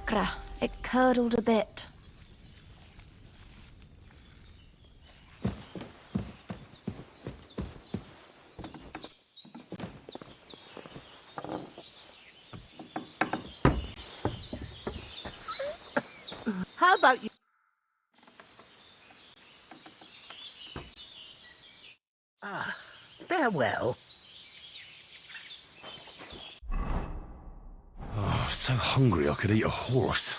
chakra. It curdled a bit. How about you? Farewell. Oh, so hungry I could eat a horse.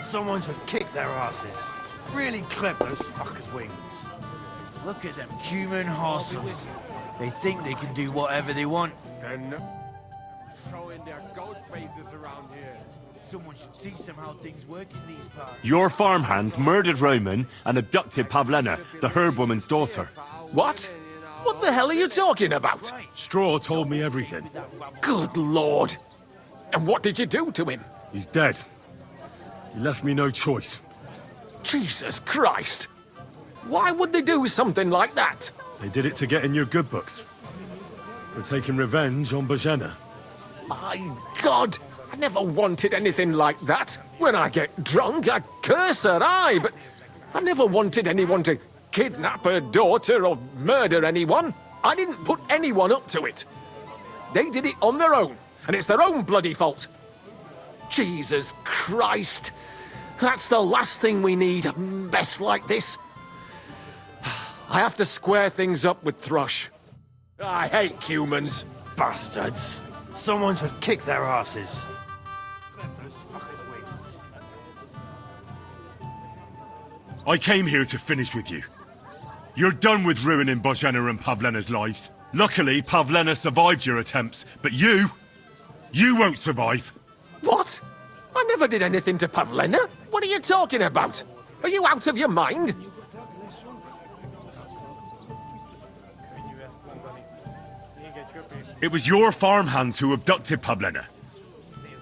Someone should kick their asses. Really clip those fuckers' wings. Look at them human horses. They think they can do whatever they want. And showing their goat faces around here. Someone should teach them how things work in these parts. Your farmhands murdered Roman and abducted Pavlena, the herb woman's daughter. What? What the hell are you talking about? Straw told me everything. Good Lord. And what did you do to him? He's dead. He left me no choice. Jesus Christ. Why would they do something like that? They did it to get in your good books. They're taking revenge on Bojena. My God! I never wanted anything like that. When I get drunk, I curse her, aye, but I never wanted anyone to kidnap her daughter or murder anyone. I didn't put anyone up to it. They did it on their own, and it's their own bloody fault. Jesus Christ. That's the last thing we need, a mess like this. I have to square things up with Thrush. I hate humans. Bastards. Someone should kick their asses. Clip those fuckers' wings. I came here to finish with you. You're done with ruining Bojena and Pavlena's lives. Luckily, Pavlena survived your attempts, but you won't survive. What? I never did anything to Pavlena. What are you talking about? Are you out of your mind? It was your farmhands who abducted Pavlena.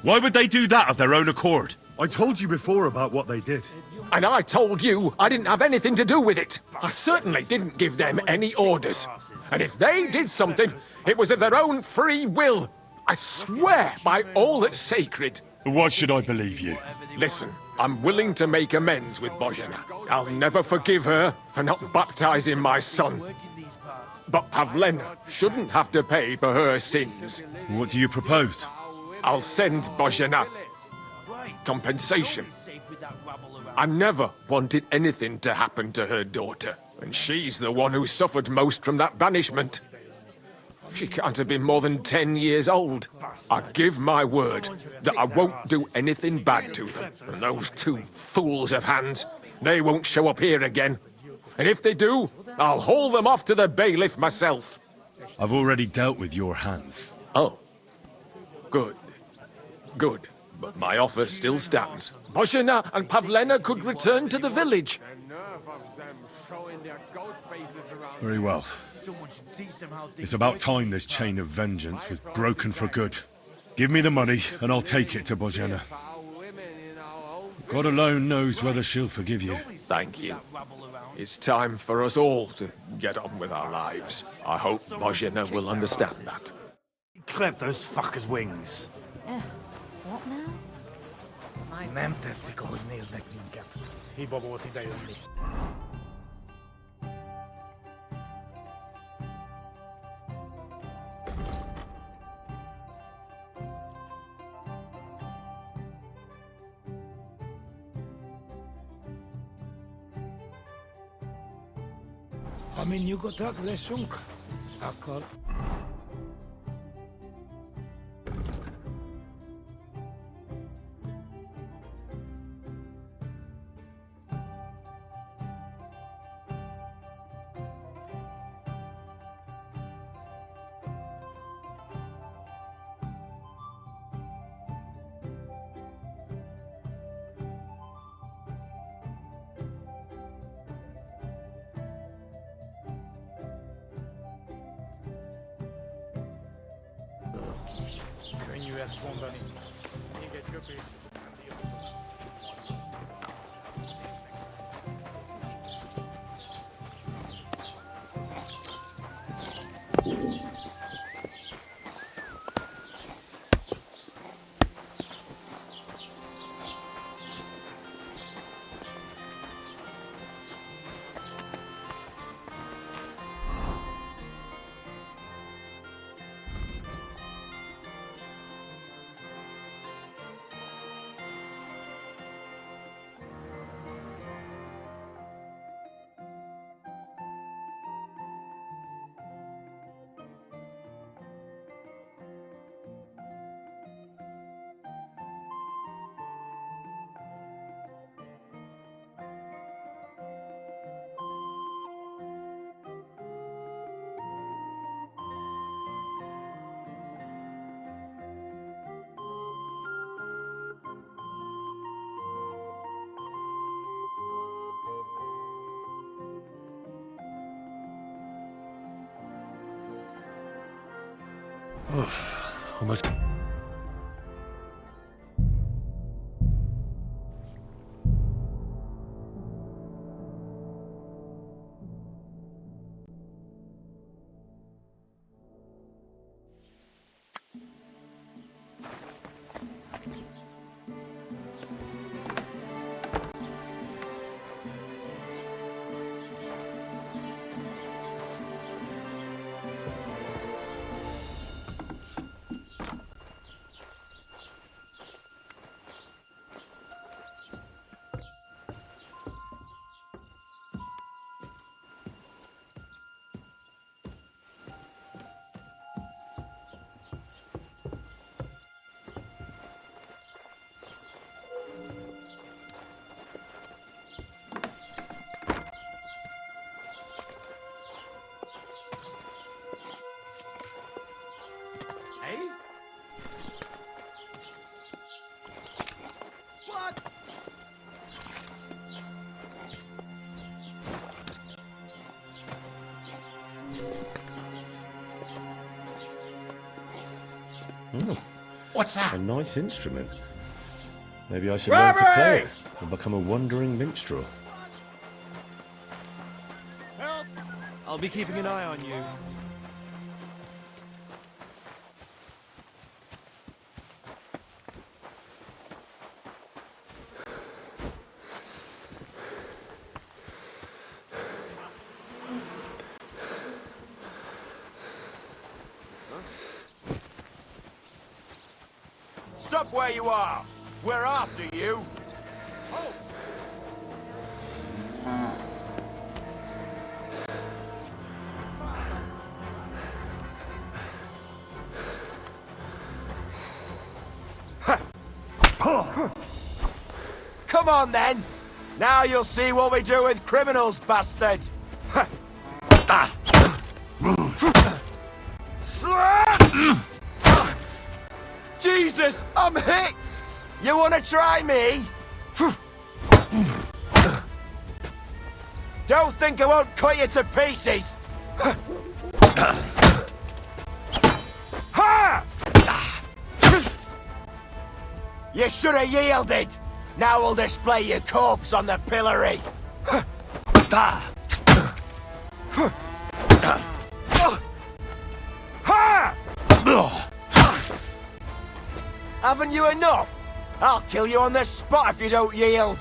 Why would they do that of their own accord? I told you before about what they did. And I told you I didn't have anything to do with it. I certainly didn't give them any orders. And if they did something, it was of their own free will. I swear by all that's sacred. Why should I believe you? Listen, I'm willing to make amends with Bojena. I'll never forgive her for not baptizing my son. But Pavlena shouldn't have to pay for her sins. What do you propose? I'll send Bojena compensation. Safe with that rabble around. I never wanted anything to happen to her daughter, and she's the one who suffered most from that banishment. She can't have been more than 10 years old. I give my word that I won't do anything bad to them. And those two fools of hands, they won't show up here again. And if they do, I'll haul them off to the bailiff myself. I've already dealt with your hands. Oh. Good. Good. But my offer still stands. Bozhena and Pavlena could return to the village. The nerve of them showing their goat faces around. Very well. Someone should teach them how It's about time this chain of vengeance was broken for good. Give me the money, and I'll take it to Bozhena. Foul women in our own. God alone knows whether she'll forgive you. Thank you. It's time for us all to get on with our lives. I hope Bozhena will understand that. Clip those fuckers' wings. What now? Nem tetszik, ahogy néznek minket. Hiba volt idejönni. Ha mi nyugodtak leszünk, akkor... Könnyű ezt mondani. Még egy köpés. Almost. Hey? What? What's that? A nice instrument. Maybe I should learn to play it and become a wandering minstrel. Help! I'll be keeping an eye on you. Stop where you are! We're after you! Halt! Come on, then. Now you'll see what we do with criminals, bastard. Jesus, I'm hit! You wanna try me? Don't think I won't cut you to pieces! You should have yielded! Now we'll display your corpse on the pillory! Haven't you enough? I'll kill you on the spot if you don't yield!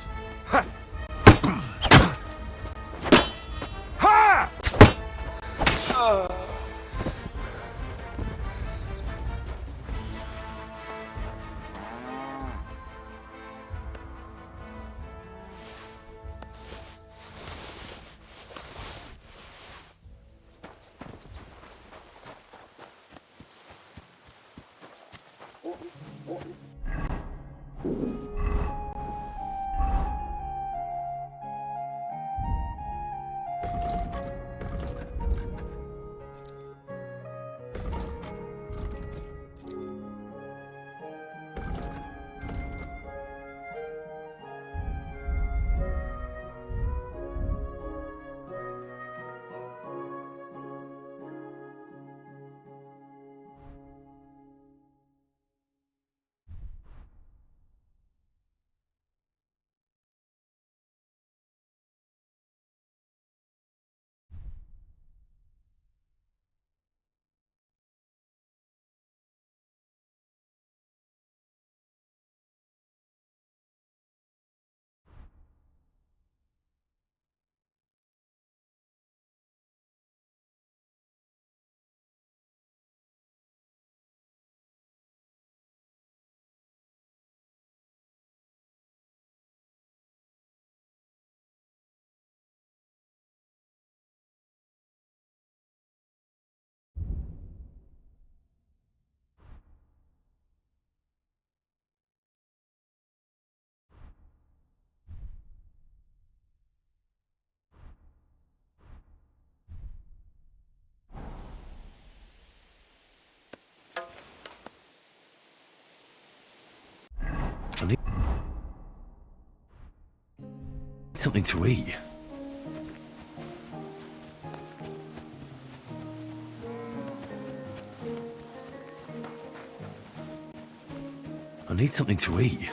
I need something to eat. I need something to eat.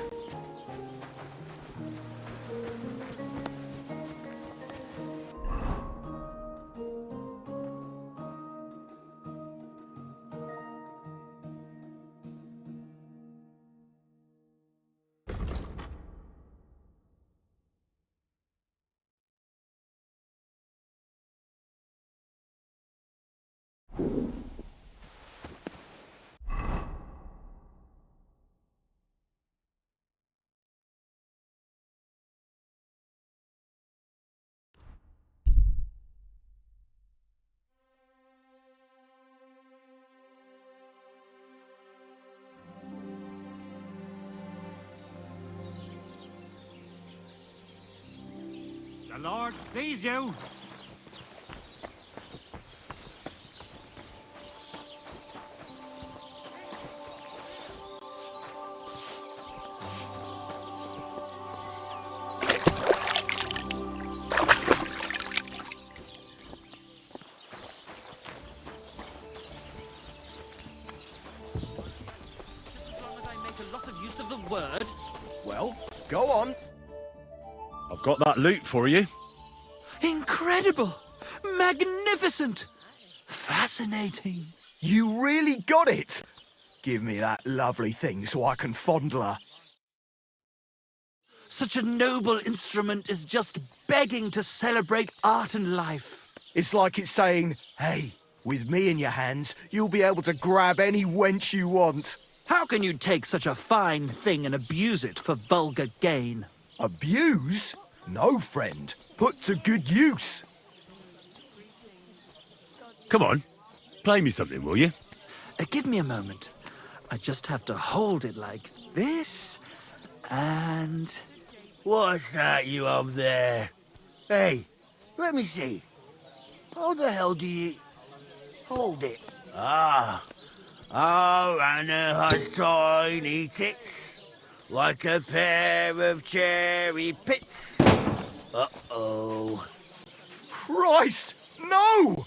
The Lord sees you! As long as I make a lot of use of the word. Well, go on. I've got that loot for you. Incredible! Magnificent! Fascinating. You really got it! Give me that lovely thing so I can fondle her. Such a noble instrument is just begging to celebrate art and life. It's like it's saying, hey, with me in your hands, you'll be able to grab any wench you want. How can you take such a fine thing and abuse it for vulgar gain? Abuse? No, friend. Put to good use. Come on, play me something, will you? Give me a moment. I just have to hold it like this, And... What's that you have there? Hey, let me see. How the hell do you... Hold it. Ah, Anna has tiny tits, like a pair of cherry pits. Uh-oh. Christ! No!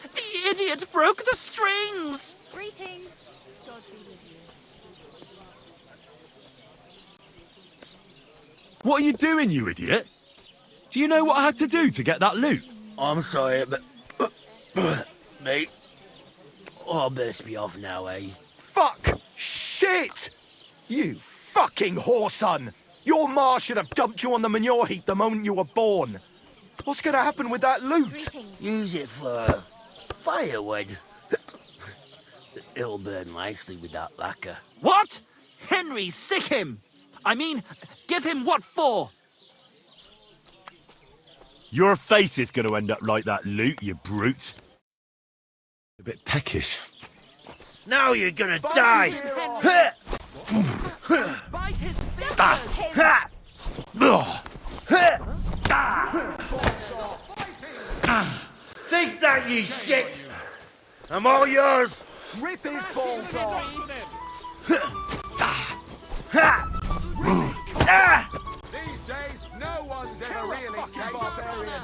The idiot broke the strings! Greetings. God be with you. What are you doing, you idiot? Do you know what I had to do to get that loot? I'm sorry, but... Mate, I best be off now, eh? Fuck! Shit! You fucking whoreson! Your ma should have dumped you on the manure heap the moment you were born. What's gonna happen with that loot? Greetings. Use it for firewood. It'll burn nicely with that lacquer. What? Henry, sick him! I mean, give him what for? Your face is going to end up like that loot, you brute. A bit peckish. Now you're gonna die! Bite his fingers! Ha! Take that, you shit! I'm all yours! Rip his balls off! These days, no one's ever really safe. Barbarian!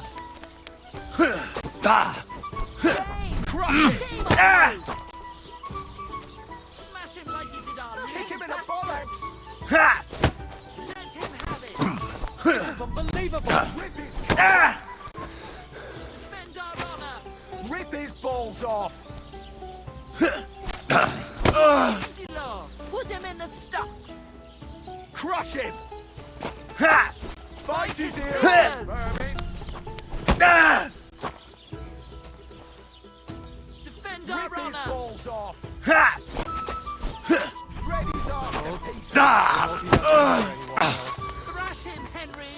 Smash him like he did our Kick him in the Liz. bollocks! Let him have it! Unbelievable! Rip his... Defend our honor! Rip his balls off! Dilo. Put him in the stocks. Crush him! Ha! Bite his ear! Defend our Rip his honor! balls off! Ha! Red his arse to pieces! Thrash him, Henry!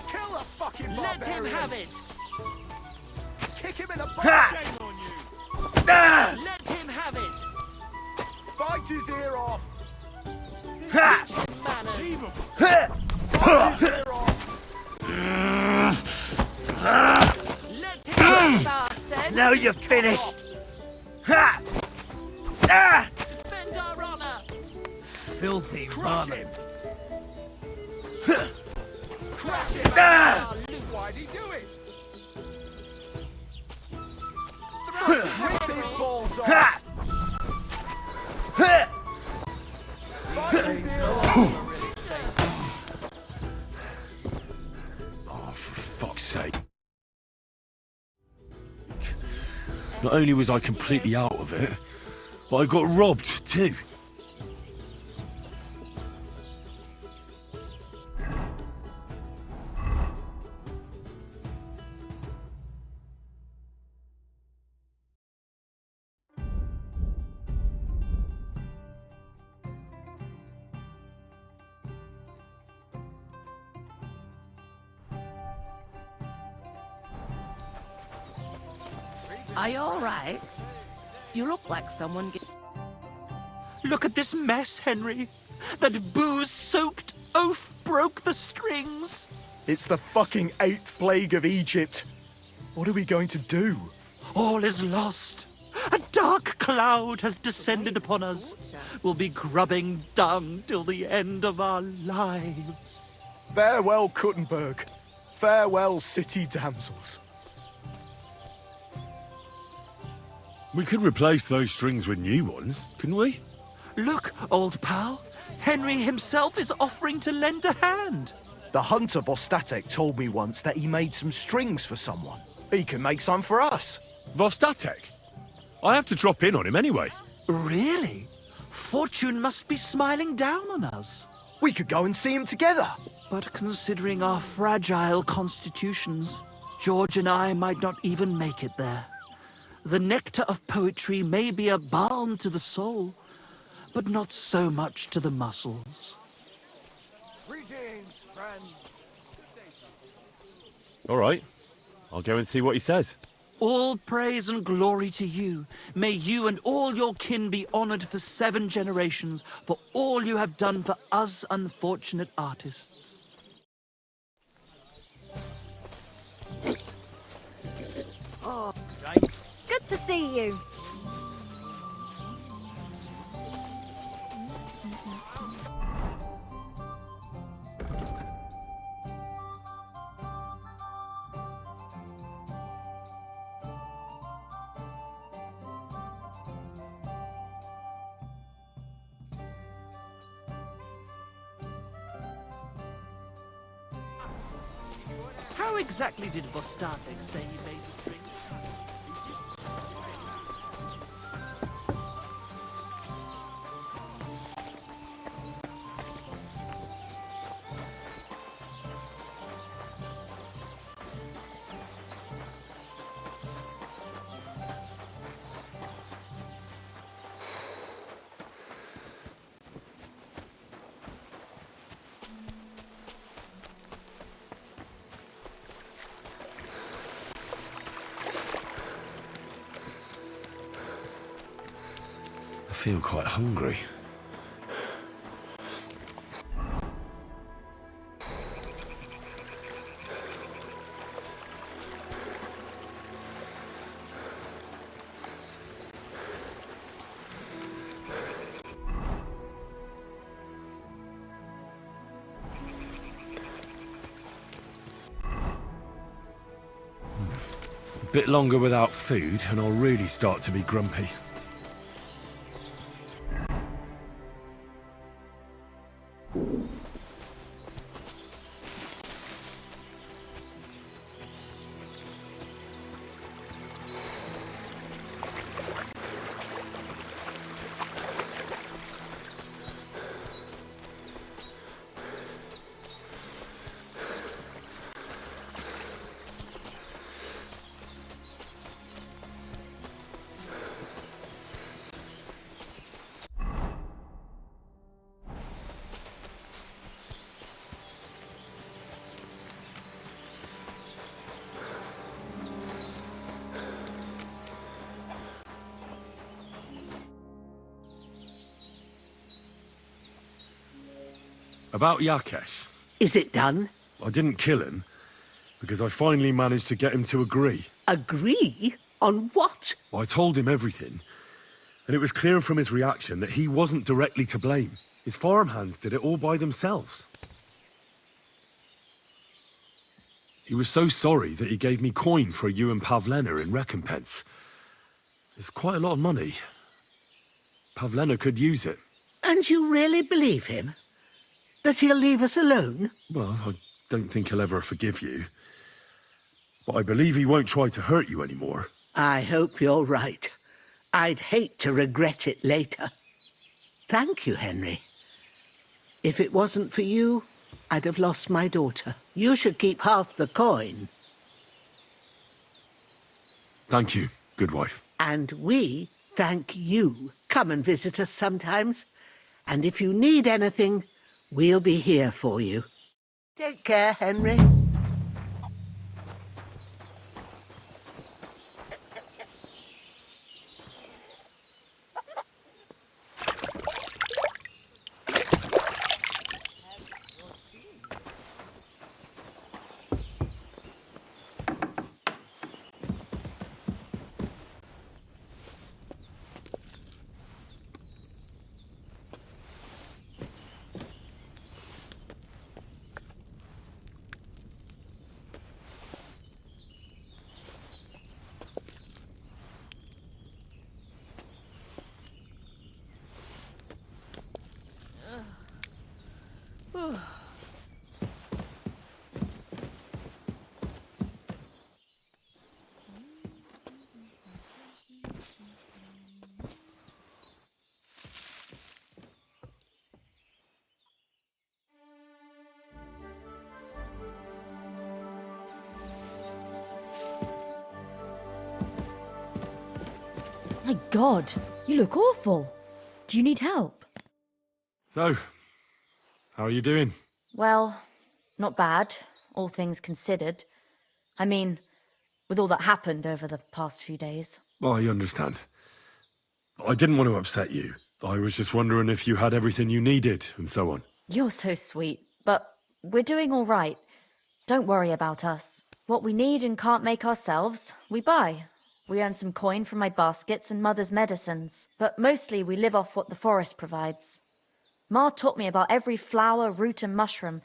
Kill the fucking barbarian! Let him have it! Kick him in the Ha! butt! Let him have it! Bite his ear off! Ha! Teach him manners! Bite his ear off! Let him have it! Bastard. Now you're finished! Ha! Ah! Defend our honor! Filthy Crush vermin! him! Crash him! Ah! Our loot. Why'd he do it? Thrash him, Rip his Henry! balls off! Ha! Ha! Bite his ear off! Oh, for fuck's sake. Not only was I completely out of it, but I got robbed too. Are you all right? You look like someone Look at this mess, Henry! That booze-soaked oaf broke the strings! It's the fucking 8th plague of Egypt. What are we going to do? All is lost. A dark cloud has descended upon us. We'll be grubbing dung till the end of our lives. Farewell, Kuttenberg. Farewell, city damsels. We could replace those strings with new ones, couldn't we? Look, old pal. Henry himself is offering to lend a hand. The hunter Vostatek told me once that he made some strings for someone. He can make some for us. Vostatek? I have to drop in on him anyway. Really? Fortune must be smiling down on us. We could go and see him together. But considering our fragile constitutions, George and I might not even make it there. The nectar of poetry may be a balm to the soul, but not so much to the muscles. Greetings, friend. All right. I'll go and see what he says. All praise and glory to you. May you and all your kin be honored for 7 generations for all you have done for us unfortunate artists. Good to see you. How exactly did Vostatek say he made the string? I feel quite hungry. A bit longer without food and I'll really start to be grumpy. About Yakesh. Is it done? I didn't kill him, because I finally managed to get him to agree. Agree? On what? I told him everything, and it was clear from his reaction that he wasn't directly to blame. His farmhands did it all by themselves. He was so sorry that he gave me coin for you and Pavlena in recompense. It's quite a lot of money. Pavlena could use it. And you really believe him? That he'll leave us alone? Well, I don't think he'll ever forgive you. But I believe he won't try to hurt you anymore. I hope you're right. I'd hate to regret it later. Thank you, Henry. If it wasn't for you, I'd have lost my daughter. You should keep half the coin. Thank you, good wife. And we thank you. Come and visit us sometimes. And if you need anything, we'll be here for you. Take care, Henry. My God, you look awful. Do you need help? So, how are you doing? Well, not bad, all things considered. I mean, with all that happened over the past few days. I understand. I didn't want to upset you. I was just wondering if you had everything you needed, and so on. You're so sweet, but we're doing all right. Don't worry about us. What we need and can't make ourselves, we buy. We earn some coin from my baskets and Mother's medicines, but mostly we live off what the forest provides. Ma taught me about every flower, root and mushroom,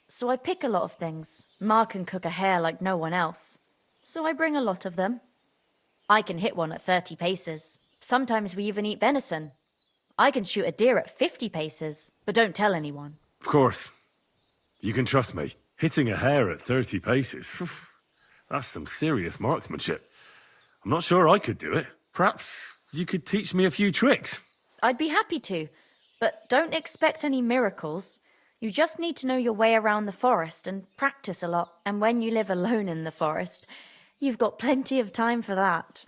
so I pick a lot of things. Ma can cook a hare like no one else, so I bring a lot of them. I can hit one at 30 paces. Sometimes we even eat venison. I can shoot a deer at 50 paces, but don't tell anyone. Of course. You can trust me. Hitting a hare at 30 paces, that's some serious marksmanship. I'm not sure I could do it. Perhaps you could teach me a few tricks. I'd be happy to, but don't expect any miracles. You just need to know your way around the forest and practice a lot. And when you live alone in the forest, you've got plenty of time for that.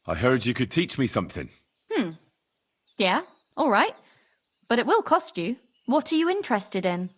I heard you could teach me something. Yeah, all right. But it will cost you. What are you interested in?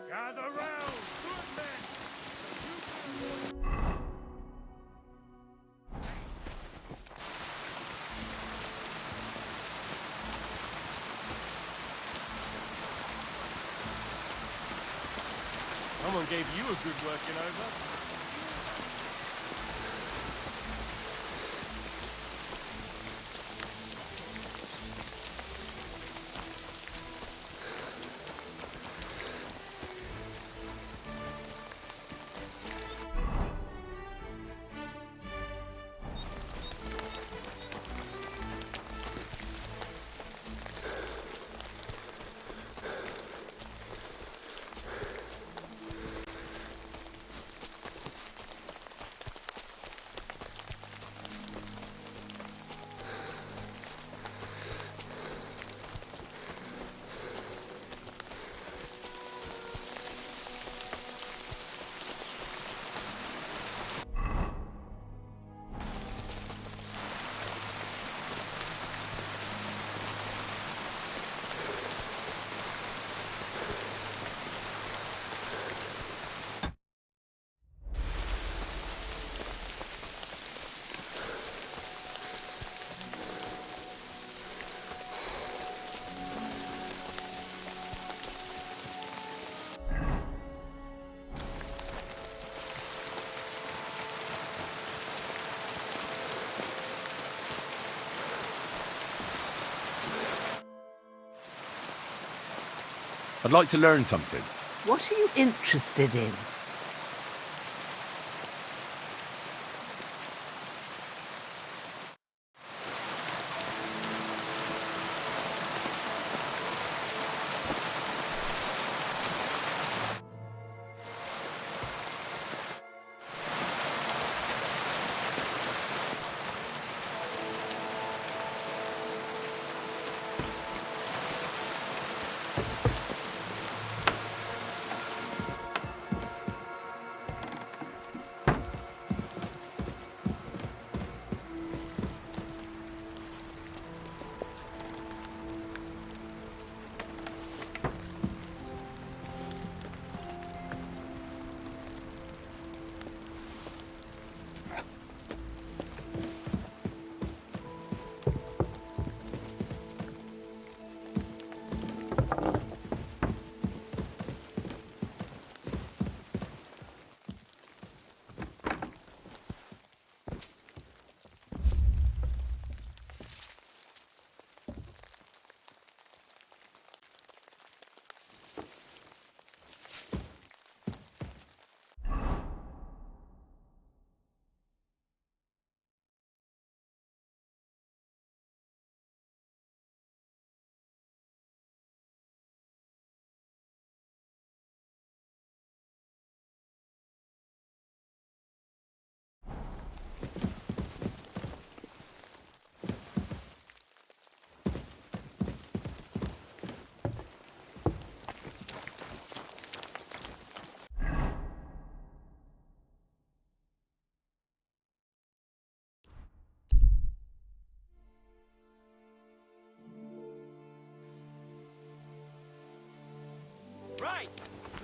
Gather round, good men! Someone gave you a good working over. I'd like to learn something. What are you interested in?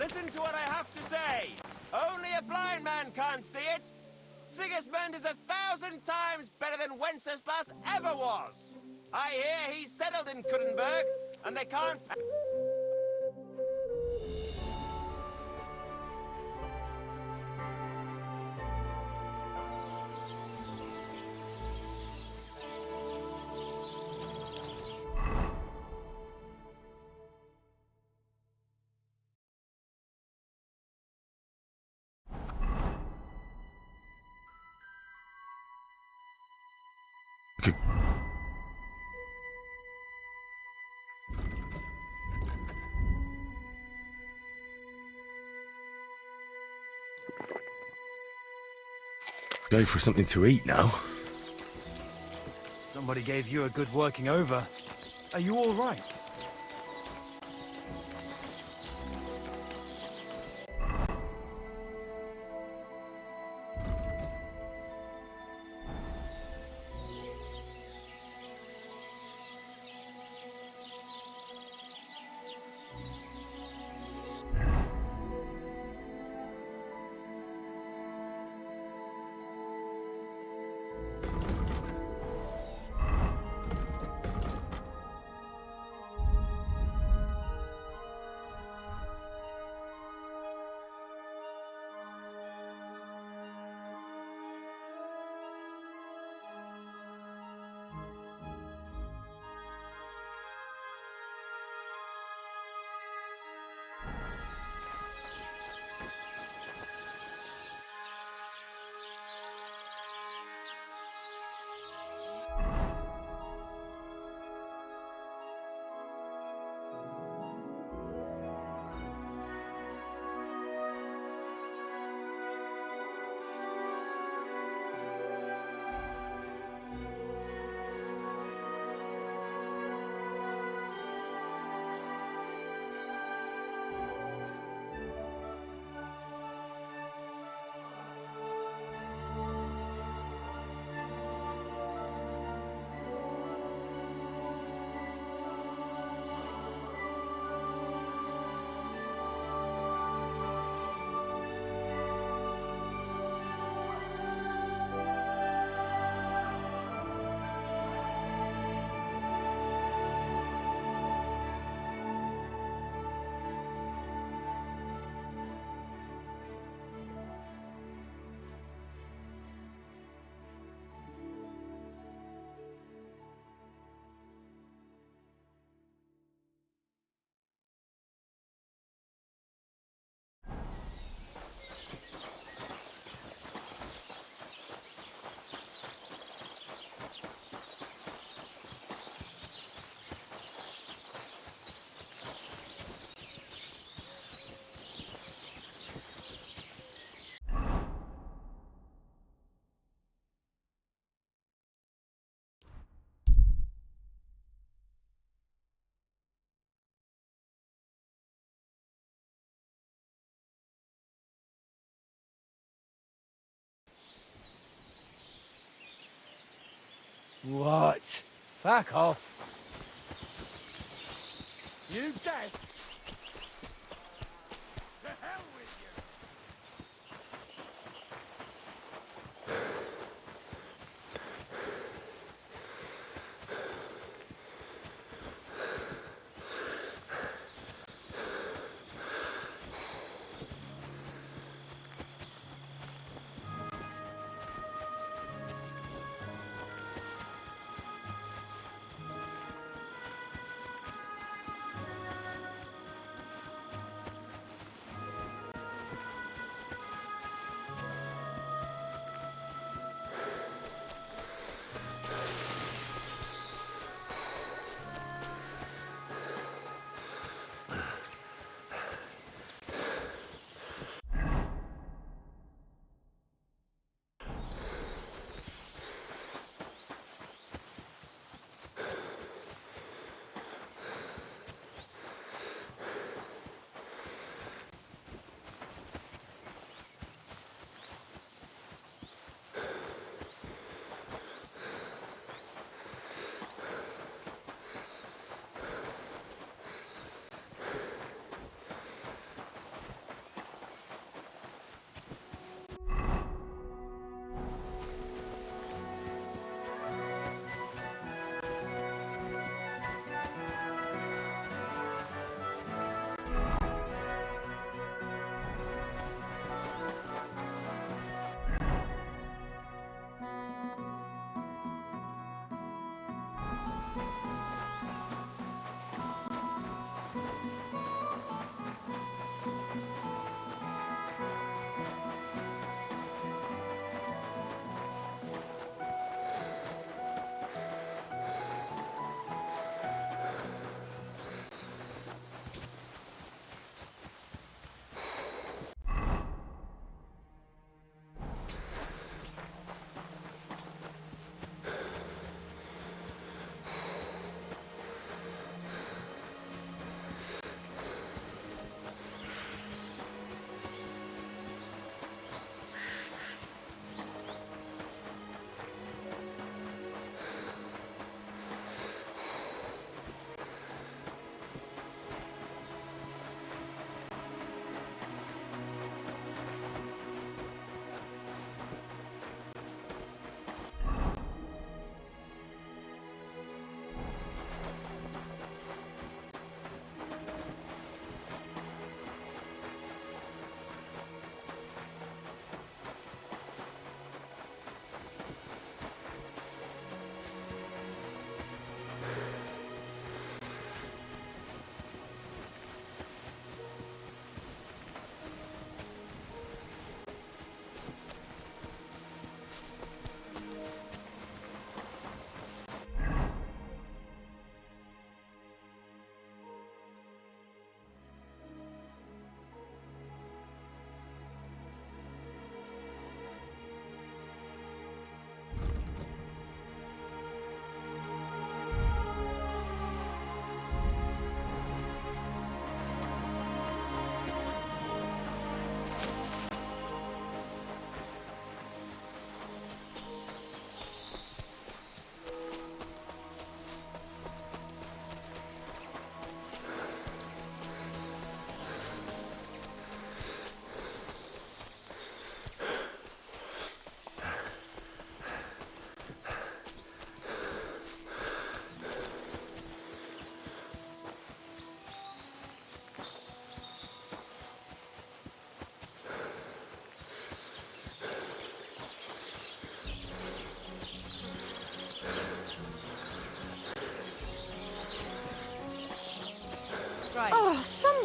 Listen to what I have to say. Only a blind man can't see it. Sigismund is 1,000 times better than Wenceslas ever was. I hear he's settled in Kuttenberg, and they can't... Go for something to eat now. Somebody gave you a good working over. Are you all right? What? Fuck off. You dead? To hell with you!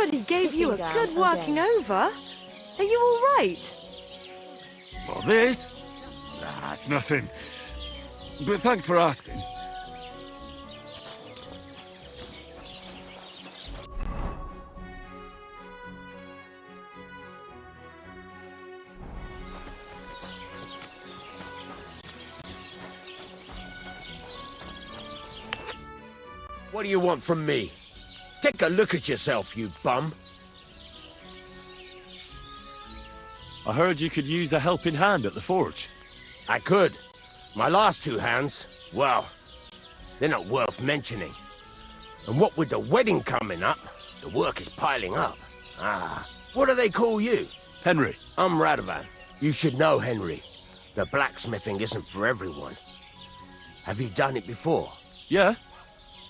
Somebody gave you a Sitting down good working again. over. Are you all right? Well, this? Nah, it's nothing. But thanks for asking. What do you want from me? Take a look at yourself, you bum. I heard you could use a helping hand at the forge. I could. My last two hands, well, they're not worth mentioning. And what with the wedding coming up, the work is piling up. Ah, what do they call you? Henry. I'm Radovan. You should know, Henry. The blacksmithing isn't for everyone. Have you done it before? Yeah.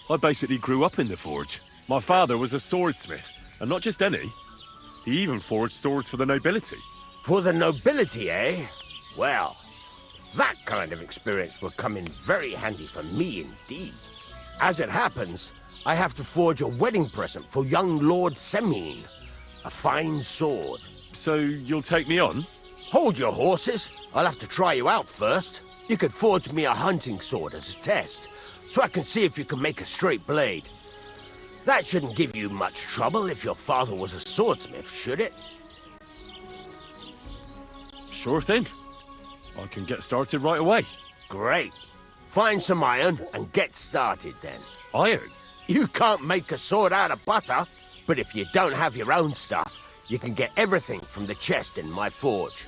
I basically grew up in the forge. My father was a swordsmith, and not just any. He even forged swords for the nobility. For the nobility, eh? Well, that kind of experience will come in very handy for me indeed. As it happens, I have to forge a wedding present for young Lord Semine. A fine sword. So you'll take me on? Hold your horses. I'll have to try you out first. You could forge me a hunting sword as a test, so I can see if you can make a straight blade. That shouldn't give you much trouble if your father was a swordsmith, should it? Sure thing. I can get started right away. Great. Find some iron and get started then. Iron? You can't make a sword out of butter, but if you don't have your own stuff, you can get everything from the chest in my forge.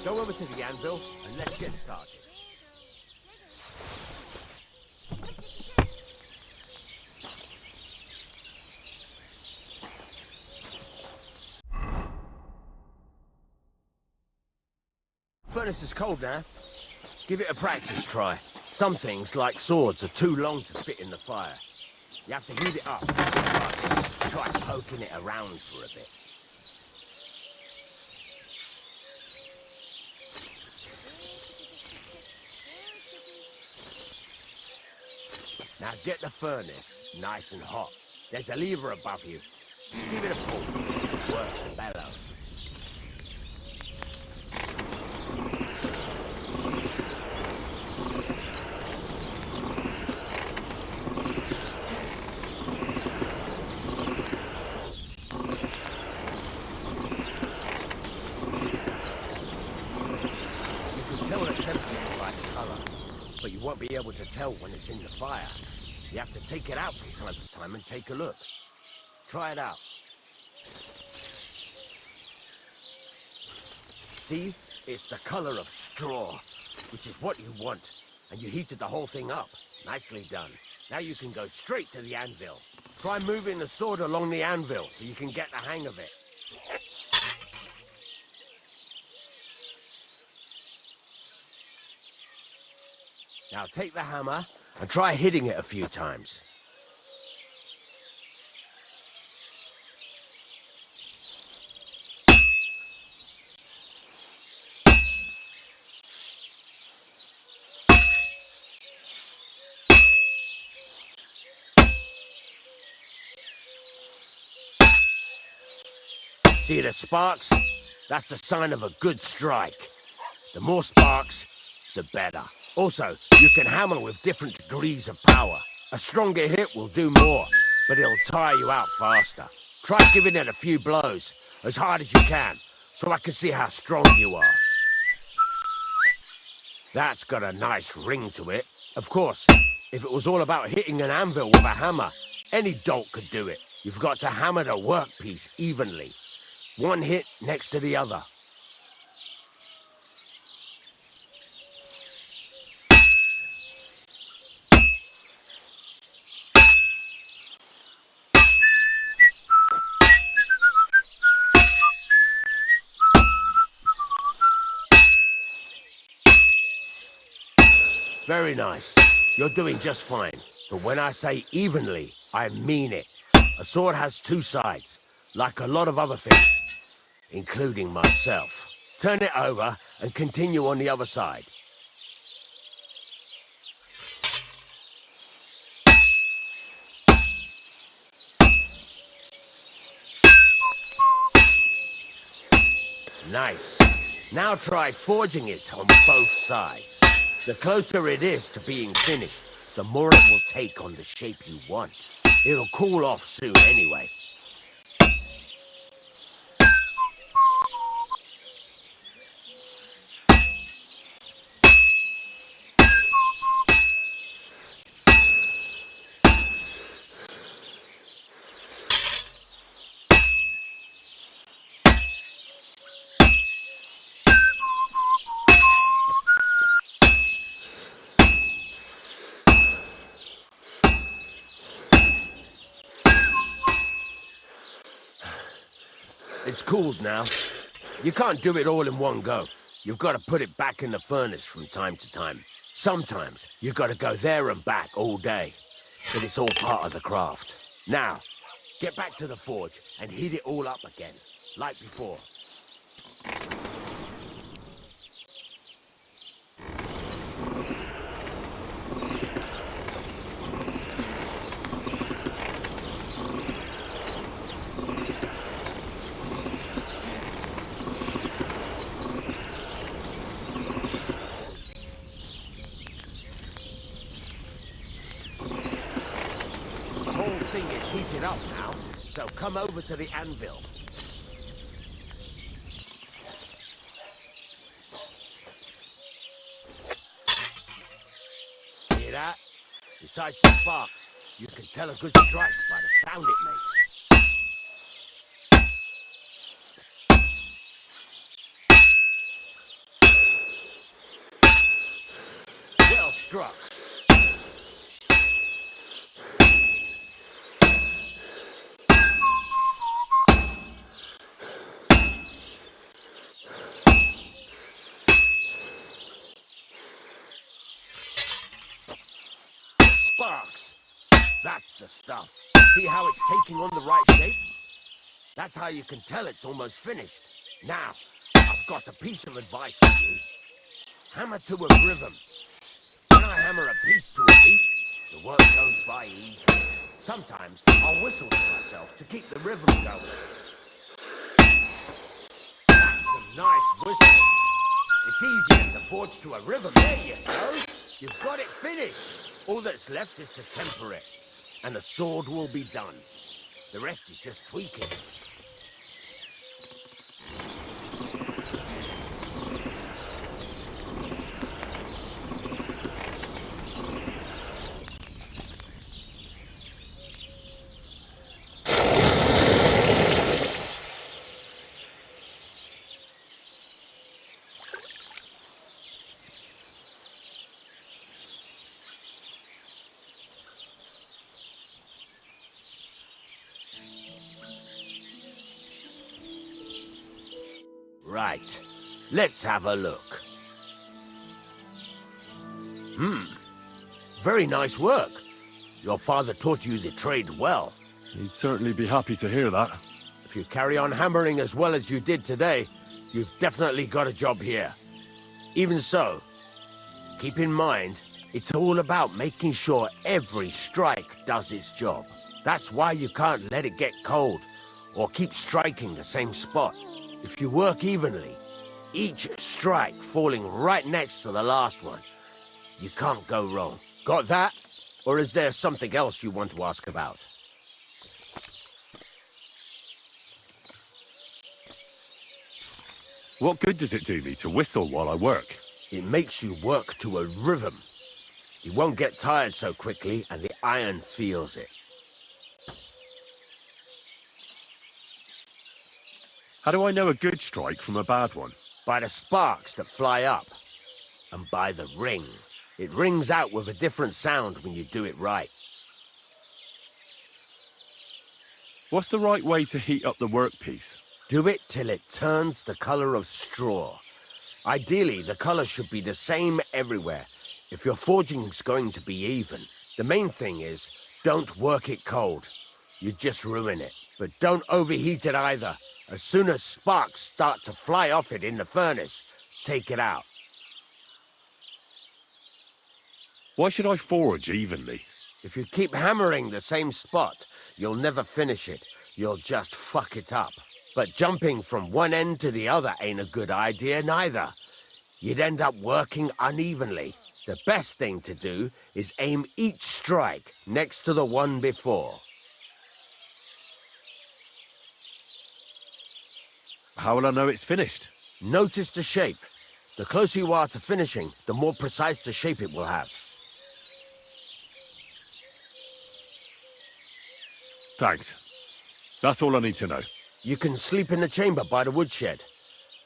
Go over to the anvil and let's get started. Furnace is cold now. Give it a practice try. Some things, like swords, are too long to fit in the fire. You have to heat it up. Try poking it around for a bit. Now get the furnace nice and hot. There's a lever above you. Give it a pull. It works the bellow. But you won't be able to tell when it's in the fire. You have to take it out from time to time and take a look. Try it out. See? It's the color of straw, which is what you want. And you heated the whole thing up. Nicely done. Now you can go straight to the anvil. Try moving the sword along the anvil so you can get the hang of it. Now take the hammer and try hitting it a few times. See the sparks? That's the sign of a good strike. The more sparks, the better. Also, you can hammer with different degrees of power. A stronger hit will do more, but it'll tire you out faster. Try giving it a few blows, as hard as you can, so I can see how strong you are. That's got a nice ring to it. Of course, if it was all about hitting an anvil with a hammer, any dolt could do it. You've got to hammer the workpiece evenly. One hit next to the other. Very nice. You're doing just fine. But when I say evenly, I mean it. A sword has two sides, like a lot of other things, including myself. Turn it over and continue on the other side. Nice. Now try forging it on both sides. The closer it is to being finished, the more it will take on the shape you want. It'll cool off soon anyway. It's cooled now. You can't do it all in one go. You've got to put it back in the furnace from time to time. Sometimes you've got to go there and back all day. But it's all part of the craft. Now, get back to the forge and heat it all up again, like before. Heated up now, so come over to the anvil. Hear that? Besides the sparks, you can tell a good strike by the sound it makes. Well struck. Sparks. That's the stuff. See how it's taking on the right shape? That's how you can tell it's almost finished. Now, I've got a piece of advice for you. Hammer to a rhythm. When I hammer a piece to a beat, the work goes by easy. Sometimes I'll whistle to myself to keep the rhythm going. That's a nice whistle. It's easier to forge to a rhythm. There you go. You've got it finished. All that's left is to temper it, and the sword will be done. The rest is just tweaking. Right, let's have a look. Very nice work. Your father taught you the trade well. He'd certainly be happy to hear that. If you carry on hammering as well as you did today, you've definitely got a job here. Even so, keep in mind, it's all about making sure every strike does its job. That's why you can't let it get cold, or keep striking the same spot. If you work evenly, each strike falling right next to the last one, you can't go wrong. Got that? Or is there something else you want to ask about? What good does it do me to whistle while I work? It makes you work to a rhythm. You won't get tired so quickly, and the iron feels it. How do I know a good strike from a bad one? By the sparks that fly up, and by the ring. It rings out with a different sound when you do it right. What's the right way to heat up the workpiece? Do it till it turns the color of straw. Ideally, the color should be the same everywhere, if your forging's going to be even. The main thing is, don't work it cold. You just ruin it. But don't overheat it either. As soon as sparks start to fly off it in the furnace, take it out. Why should I forge evenly? If you keep hammering the same spot, you'll never finish it. You'll just fuck it up. But jumping from one end to the other ain't a good idea neither. You'd end up working unevenly. The best thing to do is aim each strike next to the one before. How will I know it's finished? Notice the shape. The closer you are to finishing, the more precise the shape it will have. Thanks. That's all I need to know. You can sleep in the chamber by the woodshed.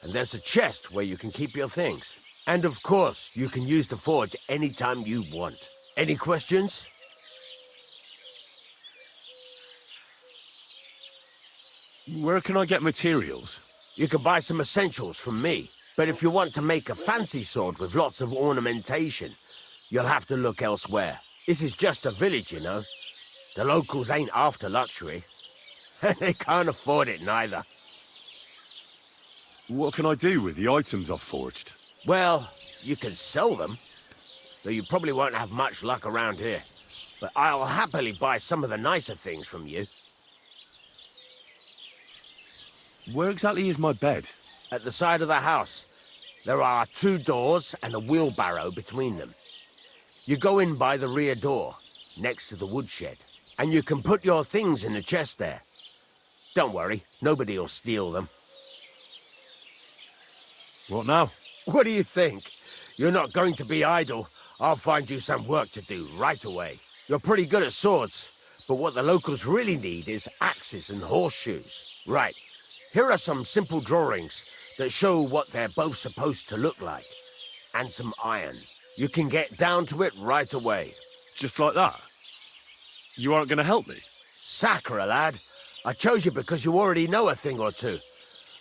And there's a chest where you can keep your things. And of course, you can use the forge anytime you want. Any questions? Where can I get materials? You can buy some essentials from me. But if you want to make a fancy sword with lots of ornamentation, you'll have to look elsewhere. This is just a village, you know. The locals ain't after luxury. They can't afford it neither. What can I do with the items I've forged? Well, you can sell them, though you probably won't have much luck around here. But I'll happily buy some of the nicer things from you. Where exactly is my bed? At the side of the house. There are 2 doors and a wheelbarrow between them. You go in by the rear door, next to the woodshed, and you can put your things in the chest there. Don't worry, nobody'll steal them. What now? What do you think? You're not going to be idle. I'll find you some work to do right away. You're pretty good at swords, but what the locals really need is axes and horseshoes. Right, here are some simple drawings that show what they're both supposed to look like. And some iron. You can get down to it right away. Just like that? You aren't going to help me? Sacre, lad. I chose you because you already know a thing or two.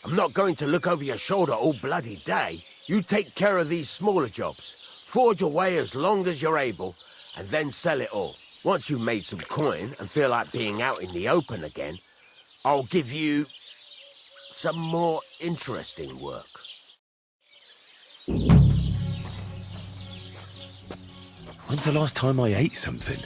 I'm not going to look over your shoulder all bloody day. You take care of these smaller jobs. Forge away as long as you're able, and then sell it all. Once you've made some coin and feel like being out in the open again, I'll give you some more interesting work. When's the last time I ate something?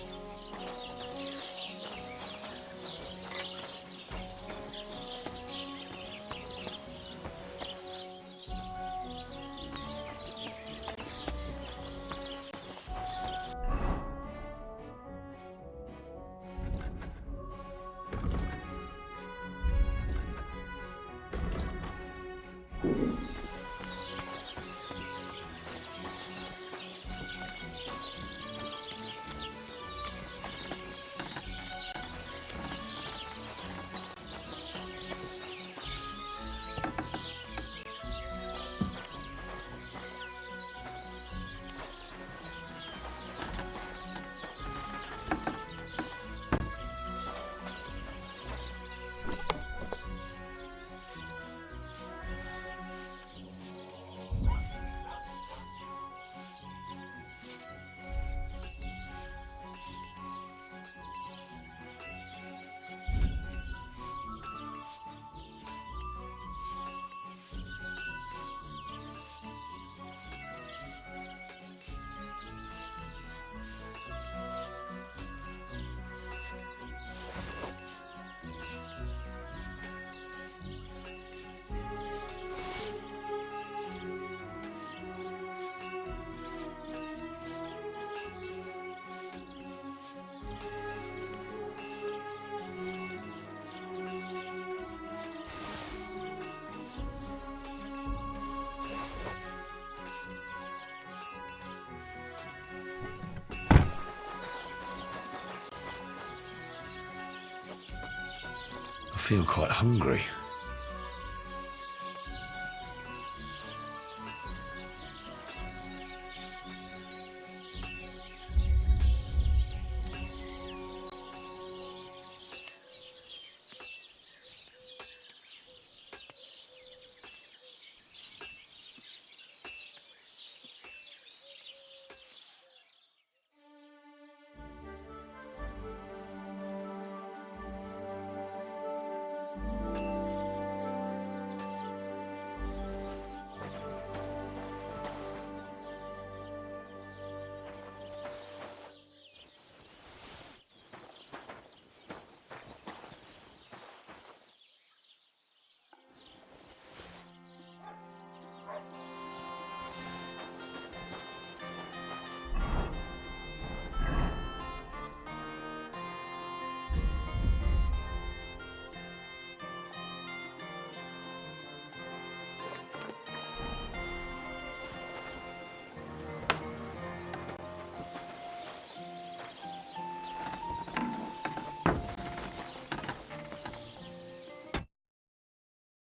I feel quite hungry.